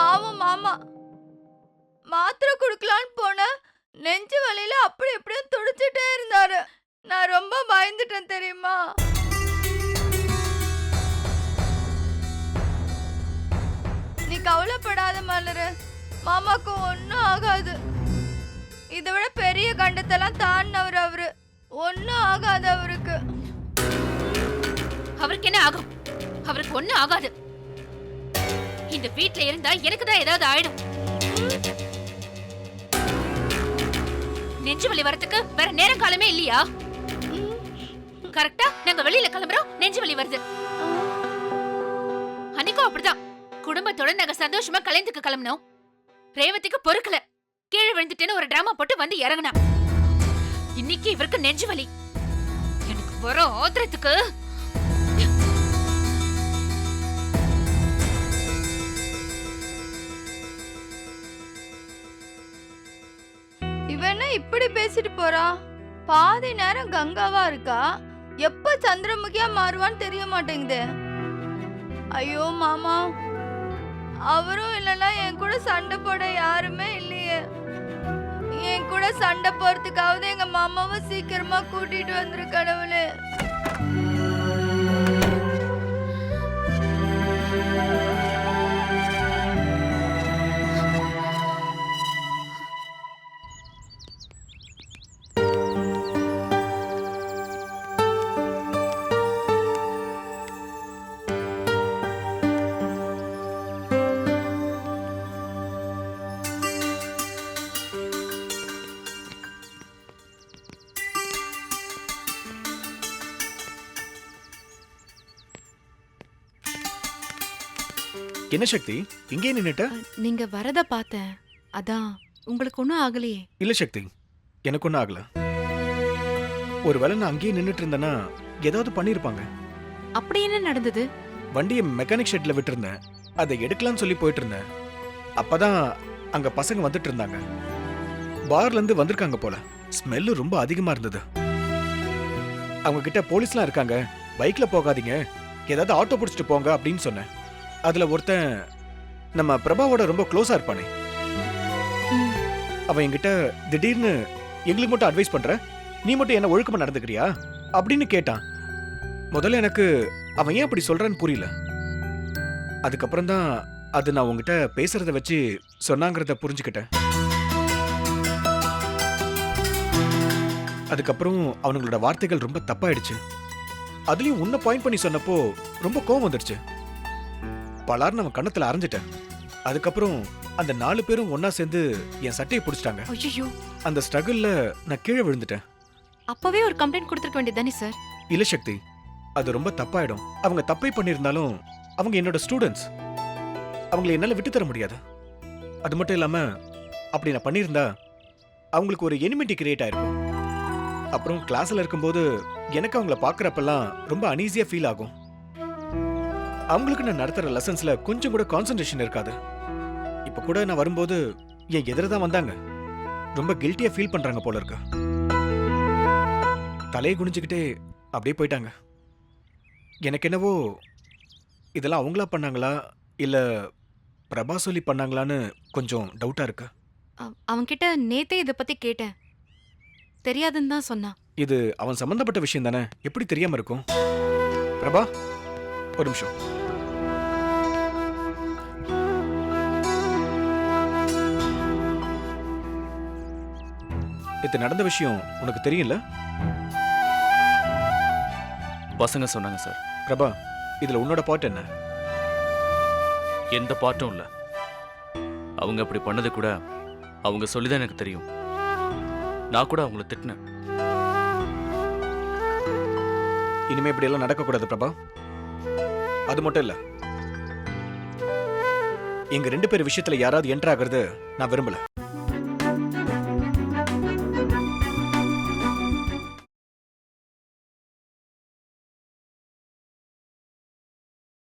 பாவம் மாமா. மாத்திரை குடுக்கலான்னு போன நெஞ்சு வலியில அப்படி இப்படியும் துடிச்சிட்டே இருந்தாரு. நான் ரொம்ப பயந்துட்டேன் தெரியுமா? நீ கவலைப்படாத மலரு. மாமாக்கு ஒன்னும் ஆகாது. இதை விட பெரிய கண்டத்தெல்லாம் தாண்டினவர் அவரு. ஒன்னும் ஆகாது அவருக்கு. அவருக்கு என்ன ஆகும்? அவருக்கு ஒன்னும் ஆகாது. இந்த வீட்ல இருந்தா எனக்கு தான் ஏதாவது ஆயிடும். நெஞ்சு வலி வரதுக்கு வேற நேரம் காலமே இல்லையா? கரெக்டா நாங்க வெளியில கிளம்புறோம், நெஞ்சு வலி வருது. அன்னைக்கும் அப்படிதான் குடும்பத்தோட நாங்க சந்தோஷமா கல்யாணத்துக்கு கிளம்பினோம். ரேவதிக்கு பொறுக்கல, கீழே விழுந்துட்டேன்னு ஒரு டிராமா போட்டு வந்து இறங்கினா. இன்னைக்கு இவருக்கு நெஞ்சு வலி. எனக்கு வர ஆத்திரத்துக்கு இவன இப்படி பேசிட்டு போறா. பாதி நேரம் கங்காவா இருக்கா, எப்ப சந்திரமுகியா மாறுவான்னு தெரிய மாட்டேங்குது. ஐயோ மாமா, அவரும் இல்லைன்னா என் கூட சண்டை போட யாருமே இல்லையே. என் கூட சண்டை போறதுக்காவது எங்க மாமாவை சீக்கிரமா கூட்டிட்டு வந்துரு கடவுளே. என்ன சக்தி, இங்கே நின்னுட்ட? நீங்க வரத பார்த்தேன், அதான். உங்களுக்கு ஒன்றும் ஆகலையே? இல்ல சக்தி, எனக்கு ஒன்றும் ஆகல. ஒருவேளை நான் அங்கேயே நின்னுட்டு இருந்தேன்னா ஏதாவது பண்ணிருப்பாங்க. அப்படி என்ன நடந்தது? வண்டியை மெக்கானிக் ஷெட்ல விட்டுருந்தேன், அதை எடுக்கலாம்னு சொல்லி போயிட்டு இருந்தேன். அப்பதான் அங்க பசங்க வந்துட்டு இருந்தாங்க. பார்ல இருந்து வந்திருக்காங்க போல. ஸ்மெல்லு ரொம்ப அதிகமா இருந்தது. அவங்க கிட்ட போலீஸ்லாம் இருக்காங்க, பைக்ல போகாதீங்க, ஏதாவது ஆட்டோ பிடிச்சிட்டு போங்க அப்படின்னு சொன்னேன். அதுல ஒருத்தன் நம்ம பிரபாவோட ரொம்ப க்ளோஸா இருப்பானே, அவன் என்கிட்ட திடீர்னு எங்களுக்கு மட்டும் அட்வைஸ் பண்ற, நீ மட்டும் என்ன ஒழுக்கமா நடந்துக்கிறியா அப்படின்னு கேட்டான். முதல்ல எனக்கு அவன் ஏன் அப்படி சொல்றான்னு புரியல. அதுக்கப்புறம் தான் அது நான் உங்ககிட்ட பேசுறத வச்சு சொன்னாங்கிறத புரிஞ்சுக்கிட்டேன். அதுக்கப்புறம் அவனுங்களோட வார்த்தைகள் ரொம்ப தப்பாயிடுச்சு. அதுலயும் உன்னை பாயிண்ட் பண்ணி சொன்னப்போ ரொம்ப கோவம் வந்துடுச்சு. பலார் நம்ம கண்ணத்துல அரைஞ்சிட்டேன். அதுக்கப்புறம் அந்த 4 பேரும் ஒன்னா சேர்ந்து என் சட்டையை பிடிச்சிட்டாங்க. ஐயோ, அந்த ஸ்ட்ரகிள்ல நான் கீழே விழுந்துட்டேன். அப்பவே ஒரு கம்ப்ளைண்ட் கொடுத்துருக்க வேண்டியதானே சார்? இல்ல சக்தி, அது ரொம்ப தப்பாயிடும். அவங்க தப்பை பண்ணியிருந்தாலும் அவங்க என்னோட ஸ்டூடெண்ட்ஸ், அவங்களை என்னால விட்டு தர முடியாது. அது மட்டும் இல்லாம அப்படி நான் பண்ணியிருந்தா அவங்களுக்கு ஒரு எனிமிட்டி கிரியேட் ஆயிருக்கும். அப்புறம் கிளாஸ்ல இருக்கும்போது எனக்கு அவங்கள பாக்குறப்பெல்லாம் ரொம்ப அனீசியா ஃபீல் ஆகும். அவங்களுக்கு நான் நடத்துற லெசன்ஸ்ல கொஞ்சம் கூட கான்சென்ட்ரேஷன் இருக்காது. இப்ப கூட நான் வரும்போது என் எதிரதான் வந்தாங்க. ரொம்ப கில்ட்டியா ஃபீல் பண்றாங்க போல இருக்கு. தலையை குனிஞ்சுக்கிட்டே அப்படியே போயிட்டாங்க. எனக்கு என்னவோ இதெல்லாம் அவங்களா பண்ணாங்களா இல்ல பிரபா சொல்லி பண்ணாங்களான்னு கொஞ்சம் டவுட்டா இருக்கு. அவன்கிட்ட நேத்தே இதை பத்தி கேட்டேன், தெரியாதுன்னு தான் சொன்னான். இது அவன் சம்பந்தப்பட்ட விஷயம் தானே, எப்படி தெரியாம இருக்கும்? பிரபா, ஒரு நிமிஷம். இது நடந்த விஷயம் உனக்கு தெரியல? பசங்க சொன்னாங்க சார். பிரபா, இதுல உன்னோட பார்ட் என்ன? எந்த பாட்டும் இல்ல. அவங்க அப்படி பண்ணது கூட அவங்க சொல்லிதான் எனக்கு தெரியும். நான் கூட அவங்கள திட்டினேன். இனிமே இப்படி எல்லாம் நடக்க கூடாது பிரபா. அது மட்டும் இல்ல, எங்க 2 பேர் விஷயத்துல யாராவது என்டர் ஆகிறது நான் விரும்பல.